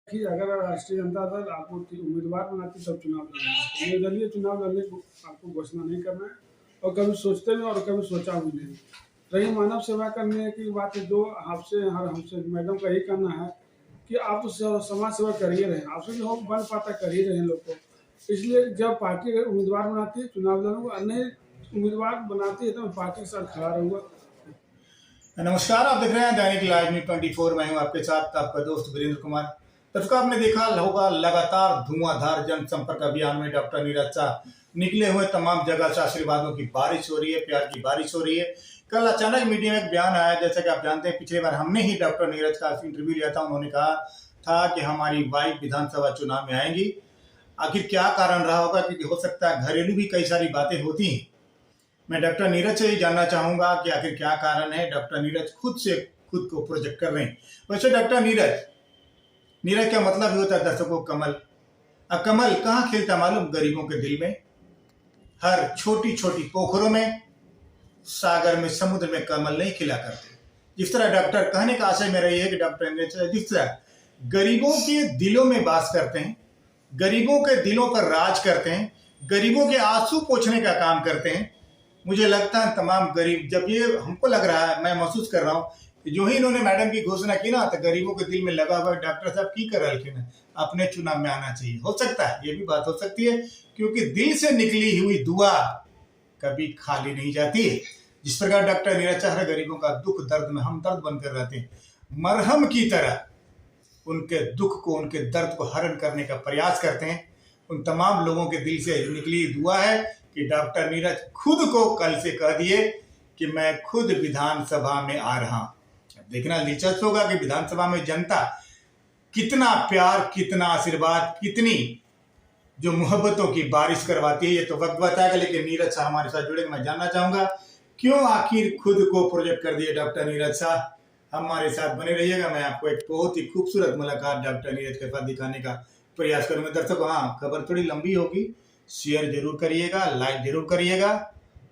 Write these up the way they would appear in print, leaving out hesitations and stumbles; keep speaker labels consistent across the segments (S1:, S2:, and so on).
S1: कि अगर राष्ट्रीय जनता दल आपको उम्मीदवार बनाती तब चुनाव लड़ना है। निर्दलीय चुनाव लड़ने को आपको घोषणा नहीं करना है और कभी सोचते नहीं और कभी सोचा भी नहीं। रही मानव सेवा करने की बात है, जो आपसे हर हमसे मैडम का यही कहना है कि आप तो समाज सेवा कर ही रहे हैं, आपसे जो हो बन पाता कर ही रहे हैं लोग को। इसलिए जब पार्टी उम्मीदवार बनाती है चुनाव लड़ूंगा, नहीं उम्मीदवार बनाती है तो मैं पार्टी के साथ खड़ा रहूंगा।
S2: नमस्कार, आप देख रहे हैं दैनिक लाइव न्यूज 24। मैं हूं आपके साथ आपका दोस्त वीरेंद्र कुमार। दर्शकों, आपने देखा होगा लगातार धुआंधार जनसंपर्क अभियान में डॉक्टर नीरज शाह निकले हुए, तमाम जगह से आशीर्वादों की बारिश हो रही है, प्यार की बारिश हो रही है। कल अचानक मीडिया में एक बयान आया, जैसा कि आप जानते हैं पिछली बार हमने ही डॉक्टर नीरज का इंटरव्यू लिया था। उन्होंने कहा था कि हमारी वाइफ विधानसभा चुनाव में आएंगी। आखिर क्या कारण रहा होगा, क्योंकि हो सकता है घरेलू भी कई सारी बातें होती हैं। मैं डॉक्टर नीरज से ही जानना चाहूंगा कि आखिर क्या कारण है। डॉक्टर नीरज खुद को प्रोजेक्ट कर रहे हैं। वैसे डॉक्टर नीरज का मतलब ही होता है दर्शकों कमल। अब कमल कहाँ खिलता मालूम? गरीबों के दिल में, हर छोटी छोटी पोखरों में, सागर में, समुद्र में कमल नहीं खिला करते। जिस तरह डॉक्टर कहने का आशय मेरा यह है कि डॉक्टर नीरज जिस तरह गरीबों के दिलों में बास करते हैं, गरीबों के दिलों पर राज करते हैं, गरीबों के आंसू पोंछने का काम करते हैं। मुझे लगता है तमाम गरीब, जब ये हमको लग रहा है, मैं महसूस कर रहा हूँ कि जो ही इन्होंने मैडम की घोषणा की ना, तो गरीबों के दिल में लगा हुआ डॉक्टर साहब की कर रहे हैं, अपने चुनाव में आना चाहिए। हो सकता है, ये भी बात हो सकती है, क्योंकि दिल से निकली हुई दुआ कभी खाली नहीं जाती है। जिस प्रकार डॉक्टर नीरज शाह गरीबों का दुख दर्द में हमदर्द बनकर रहते हैं, मरहम की तरह उनके दुख को, उनके दर्द को हरण करने का प्रयास करते हैं। उन तमाम लोगों के दिल से निकली दुआ है कि डॉक्टर नीरज खुद को कल से कह दिए कि मैं खुद विधानसभा में आ रहा हूं। देखना दिलचस्प होगा कि विधानसभा में जनता कितना प्यार, कितना आशीर्वाद, कितनी जो मोहब्बतों की बारिश करवाती है, ये तो वक्त बताएगा। लेकिन नीरज शाह हमारे साथ जुड़े, मैं जानना चाहूंगा क्यों आखिर खुद को प्रोजेक्ट कर दिए डॉक्टर नीरज शाह। हमारे साथ बने रहिएगा। मैं आपको एक बहुत ही खूबसूरत मुलाकात डॉक्टर नीरज के साथ दिखाने का प्रयास करूंगा। दर्शकों, हाँ, खबर थोड़ी लंबी होगी, शेयर जरूर करिएगा, लाइक जरूर करिएगा।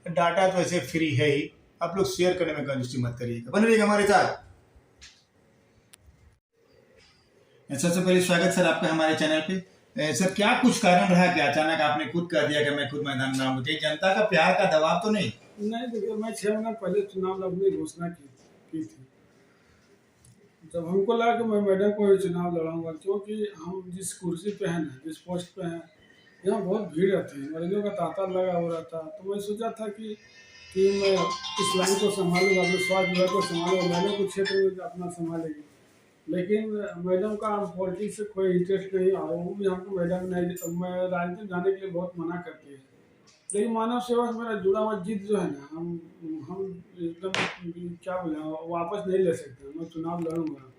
S2: डाटा तो ऐसे फ्री है ही, आप लोग शेयर करने में कंजूसी मत करिएगा। बने रहिएगा हमारे साथ। सबसे पहले स्वागत सर आपका हमारे चैनल पे। सर, क्या कुछ कारण रहा कि अचानक आपने खुद कह दिया कि मैं खुद मैदान में आऊंगा? जनता का प्यार का दबाव तो नहीं?
S1: देखिए, मैं 6 महीना पहले चुनाव लड़ने की घोषणा की थी। जब हमको लगा कि मैं मैडम को ही चुनाव लड़ाऊंगा, क्योंकि हम जिस कुर्सी पे हैं ना, जिस पोस्ट पे हैं, यहाँ बहुत भीड़ रहती है, मरीजों का तांता लगा हो रहा था। तो मैं सोचा था कि मैं इस लाइन को संभालूंगा, अपने स्वास्थ्य विभाग को संभालूंगा, मैडम को क्षेत्र में अपना संभालेगी। लेकिन मैडम का पॉलिटिक्स से कोई इंटरेस्ट नहीं, और वो भी हमको मैडम नहीं, मैं राजनीति जाने के लिए बहुत मना करती है। लेकिन मानव सेवा से मेरा जुड़ा हुआ जिद जो है ना, हम एकदम क्या बोले, वापस नहीं ले सकते। मैं चुनाव लड़ूंगा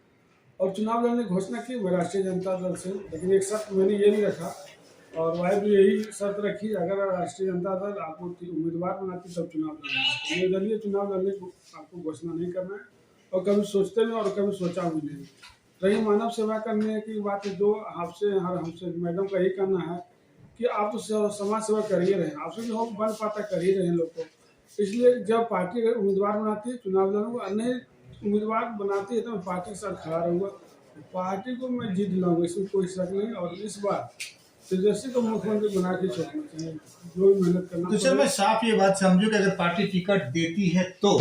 S1: और चुनाव लड़ने की घोषणा की मैं राष्ट्रीय जनता दल से। लेकिन एक शर्त मैंने ये भी रखा और वह भी यही शर्त रखी, अगर राष्ट्रीय जनता दल आपको उम्मीदवार बनाती तब चुनाव लड़ना है। निर्दलीय चुनाव लड़ने को आपको घोषणा नहीं करना है और कभी सोचते नहीं और कभी सोचा भी नहीं। रही मानव सेवा करने की बात है, जो आपसे हर हमसे मैडम का यही कहना है कि आप तो समाज सेवा कर ही रहे हैं, आपसे जो हो बन पाता कर ही रहे हैं लोग को। इसलिए जब पार्टी उम्मीदवार बनाती है चुनाव लड़ूंगा, नहीं उम्मीदवार बनाती है तो मैं पार्टी के साथ खड़ा रहूंगा। पार्टी को मैं जीत लाऊंगा, इसमें कोई शक नहीं। और इस बार तेजस्वी को मुख्यमंत्री बना के छोड़ना चाहिए, जो भी मेहनत करना।
S2: तो सर, मैं साफ ये बात समझू कि अगर पार्टी टिकट देती है तो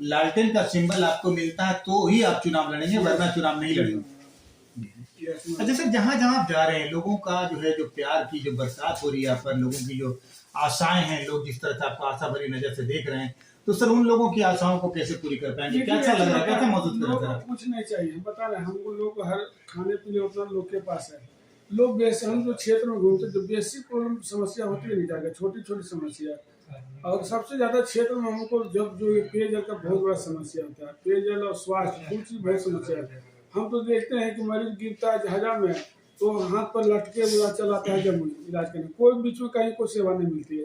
S2: लालटेन का सिंबल आपको मिलता है तो ही आप चुनाव लड़ेंगे, वरना चुनाव नहीं लड़ेंगे। अच्छा सर, जहाँ जहाँ आप जा रहे हैं, लोगों का जो है, जो प्यार की जो बरसात हो रही है आप पर, लोगों की जो आशाएं हैं, लोग जिस तरह से आपको आशा भरी नजर से देख रहे हैं, तो सर उन लोगों की आशाओं को कैसे पूरी कर पाएंगे? क्या अच्छा लग रहा है, कैसा महसूस कर रहा है?
S1: कुछ नहीं चाहिए, हम बता रहे हैं, हमको लोग हर खाने पीने उतना लोग के पास है। लोग बेसिक, हम जो क्षेत्र में घूमते जो बेसिक प्रॉब्लम समस्या होती है, नहीं जाएगा, छोटी छोटी समस्या। और सबसे ज्यादा क्षेत्र में हमको जब जो पेयजल का बहुत बड़ा समस्या होता है, पेयजल और स्वास्थ्य दूसरी बड़ी समस्या है। हम तो देखते हैं कि मरीज गिरता है जहाजा में तो हाथ पर लटके बुरा चलाता है, जब इलाज करने कोई बीच में कहीं कोई सेवा नहीं मिलती है।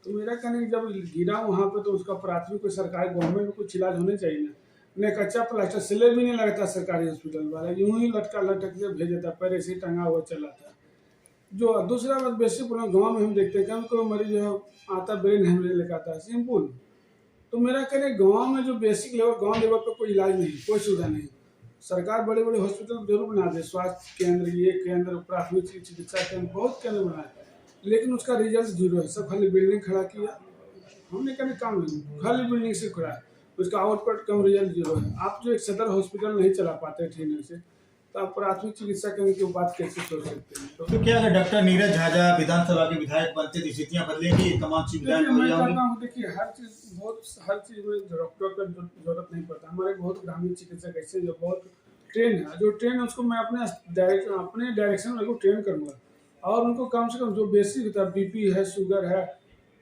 S1: तो मेरा कहना है जब गिरा वहाँ पे तो उसका प्राथमिक कोई सरकारी गवर्नमेंट में कुछ इलाज होने चाहिए ना। नहीं कच्चा प्लास्टर सिले भी नहीं लगता सरकारी हॉस्पिटल वाला, यूं ही लटक के भेज देता, पैर ऐसे ही टंगा हुआ चलाता है। जो दूसरा बात बेसिक प्रॉब्लम गाँव में हम देखते हैं, कभी कोई मरीज जो है आता ब्रेन हेमरेज लेकर आता है, सिंपल। तो मेरा कहना है गाँव में जो बेसिक लेवल, गाँव लेवल पर कोई इलाज नहीं, कोई सुविधा नहीं। सरकार बड़े बड़े हॉस्पिटल जरूर बना दे, स्वास्थ्य केंद्र, ये केंद्र, प्राथमिक चिकित्सा केंद्र, बहुत केंद्र बनाए, लेकिन उसका रिजल्ट जीरो है। सब खाली बिल्डिंग खड़ा किया, हमने कभी काम नहीं, खाली बिल्डिंग से खड़ा है, उसका आउटपुट कम, रिजल्ट जीरो है। आप जो एक सदर हॉस्पिटल नहीं चला पाते ठीक से, तो आप प्राथमिक चिकित्सा केंद्र की बात कैसे सोच सकते हैं?
S2: तो क्या अगर डॉक्टर नीरज झाझा विधानसभा के विधायक बनते तो स्थितियां बदलेंगी, तमाम सुविधाएं
S1: मैं
S2: मुहैया होंगी?
S1: कहता हूँ, देखिए हर चीज में डॉक्टर का जरूरत नहीं पड़ता। हमारे बहुत ग्रामीण चिकित्सक ऐसे जो बहुत ट्रेन है, जो ट्रेन है उसको मैं अपने डायरेक्शन में ट्रेन करूँगा, और उनको कम से कम जो बेसिक होता है, बीपी है, शुगर है,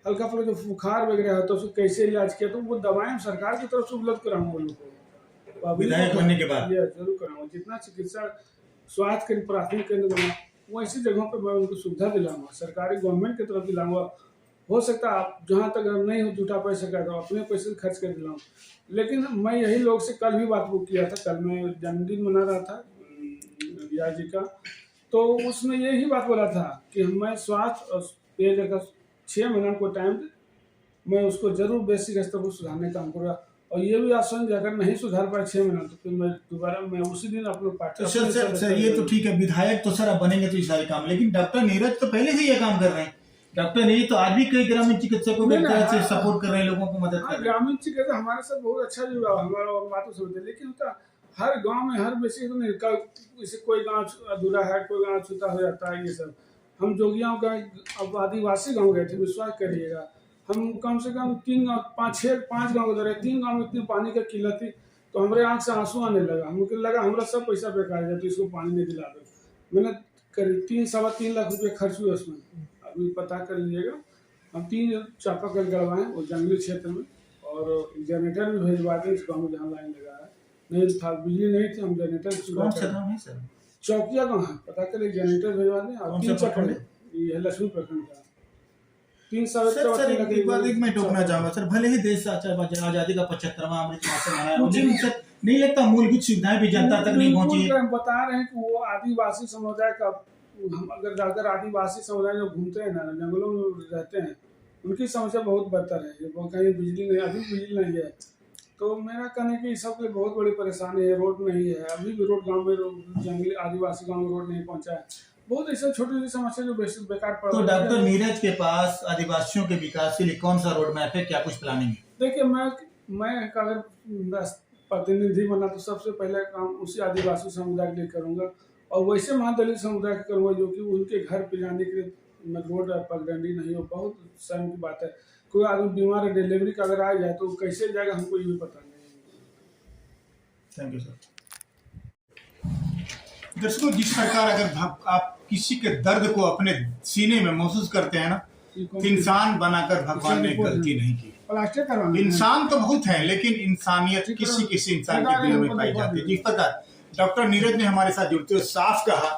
S1: हल्का फुल्का जो बुखार वगैरह होता है उसको कैसे इलाज किया, तो वो दवाएं सरकार की तरफ से उपलब्ध कराऊंगा उन लोगों को।
S2: विधायक बनने के बाद
S1: ये जरूर कराऊंगा। जितना चिकित्सा स्वास्थ्य केंद्र, प्राथमिक केंद्र बना, वो ऐसी जगहों पर मैं उनको सुविधा दिलाऊंगा, सरकारी गवर्नमेंट की तरफ दिलाऊंगा। हो सकता है आप जहाँ तक नहीं हो जुटा पैसा का, तो अपने पैसे खर्च कर दिलाऊँ। लेकिन मैं यही लोग से कल भी बात किया था, कल मैं जन्मदिन मना रहा था रिया जी का, तो उसमें यही बात बोला था कि मैं स्वास्थ्य और पेयजल का 6 महीना को टाइम दे, मैं उसको जरूर बेसिक स्तर पर सुधारने का काम करूँगा। और ये भी आश्वासन अगर नहीं सुधार पाए 6 महीना, तो फिर मैं दोबारा उसी दिन अपने पार्टी।
S2: तो सर ये तो ठीक है, विधायक तो सर अब बनेंगे तो ये सारे काम, लेकिन डॉक्टर नीरज तो पहले से ये काम कर रहे हैं। डॉक्टर नीरज तो आज भी कई ग्रामीण चिकित्सकों के तरह से सपोर्ट कर रहे हैं, लोगों को मदद कर रहे हैं।
S1: ग्रामीण चिकित्सा हमारे साथ बहुत अच्छा जुड़ा हमारा, और बातों से होती है, लेकिन उसका हर गांव में हर बेसिक तो नहीं, जैसे कोई गांव अधूरा है, कोई गांव छूटा हो जाता है। ये सब हम जोगियाओं का, अब आदिवासी गांव गए थे, विश्वास करिएगा, हम कम से कम 5 गाँव गुजरे, 3 गाँव में इतनी पानी की किल्लत थी, तो हमारे आँख से आंसू आने लगा। हमको लगा हमारा सब पैसा बेकार जाता, इसको पानी नहीं दिला दो। मैंने करीब 3-3.25 लाख रुपये खर्च हुए उसमें, अभी पता कर लीजिएगा। हम 3 चापाकल गड़वाएँ वो जंगली क्षेत्र में, और जनरेटर भी भेजवा दें इस गाँव में जहाँ लाइन लगा है। नहीं था, बिजली नहीं थी, हम जनरेटर चौकिया गाँव है, पता करें, जनरेटर भेजवा दें। और 3 चक्कर ये है लक्ष्मी प्रखंड का। 3
S2: एक मैं टोकना चाहूंगा सर, भले ही देश आजादी का 75वां अमृत महोत्सव मनाया, मुझे नहीं लगता मूलभूत सुविधाएं भी जनता तक नहीं पहुंची है।
S1: हम बता रहे हैं कि वो आदिवासी समुदाय का, हम अगर आदिवासी समुदाय जो घूमते हैं ना, जंगलों में रहते हैं, उनकी समस्या बहुत बदतर है। कहीं बिजली नहीं, अभी बिजली नहीं है, तो मेरा कहना है कि सब के बहुत बड़ी परेशानी है। रोड नहीं है, अभी भी रोड गाँव में, जंगली आदिवासी गाँव में रोड नहीं पहुँचा है। बहुत ऐसा छोटी छोटी समस्या जो बेकार पड़ रही है।
S2: तो डॉक्टर नीरज के पास आदिवासियों के विकास के लिए कौन सा रोड मैप है, क्या कुछ प्लानिंग है?
S1: देखिए, मैं अगर प्रतिनिधि बना तो सबसे पहले काम उसी आदिवासी समुदाय के लिए करूंगा, और वैसे महादलित समुदाय का करूंगा जो कि उनके घर पे जाने के लिए रोड पगडंडी नहीं हो। बहुत शर्म की बात है, कोई आदमी बीमार है, डिलीवरी का अगर आ जाए तो कैसे जाएगा, हमको ये भी पता नहीं।
S2: Thank you sir. दर्शकों, जिस प्रकार अगर आप किसी के दर्द को अपने सीने में महसूस करते हैं ना, तो इंसान बनाकर भगवान ने गलती नहीं की। इंसान तो बहुत है, लेकिन इंसानियत किसी इंसान के दिल में पाई जाती है। जिस प्रकार डॉक्टर नीरज ने हमारे साथ जुड़ते हुए साफ कहा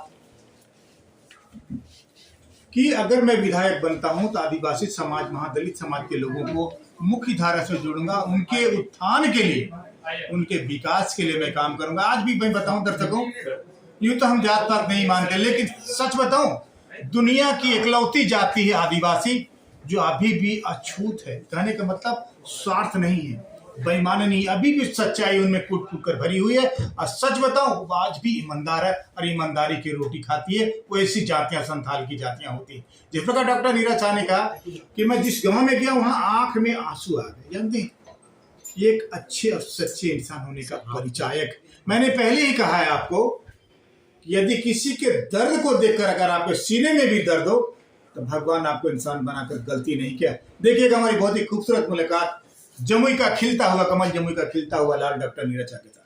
S2: कि अगर मैं विधायक बनता हूं तो आदिवासी समाज, महादलित समाज के लोगों को मुख्य धारा से जोड़ूंगा, उनके उत्थान के लिए, उनके विकास के लिए मैं काम करूंगा। आज भी मैं बताऊं दर्शकों, यूं तो हम जात पात नहीं मानते, लेकिन सच बताऊं, दुनिया की इकलौती जाति है आदिवासी जो अभी भी अछूत है। कहने का मतलब स्वार्थ नहीं है, बेईमान नहीं, अभी भी सच्चाई उनमें कूट कूट कर भरी हुई है। और सच बताऊं, आज भी ईमानदार है, और ईमानदारी की रोटी खाती है। वो ऐसी जातियां, संथाल की जातियां होती है। जिस प्रकार डॉक्टर नीरज शाह ने कहा कि मैं जिस गाँव में गया वहां आंख में आंसू आ गए, जानते हैं, ये एक अच्छे और सच्चे इंसान होने का परिचायक। मैंने पहले ही कहा है आपको, यदि किसी के दर्द को देखकर अगर आपके सीने में भी दर्द हो, तो भगवान आपको इंसान बनाकर गलती नहीं किया। देखिएगा हमारी बहुत ही खूबसूरत मुलाकात जमुई का खिलता हुआ कमल, जमुई का खिलता हुआ लाल डॉक्टर नीरज शाह के साथ।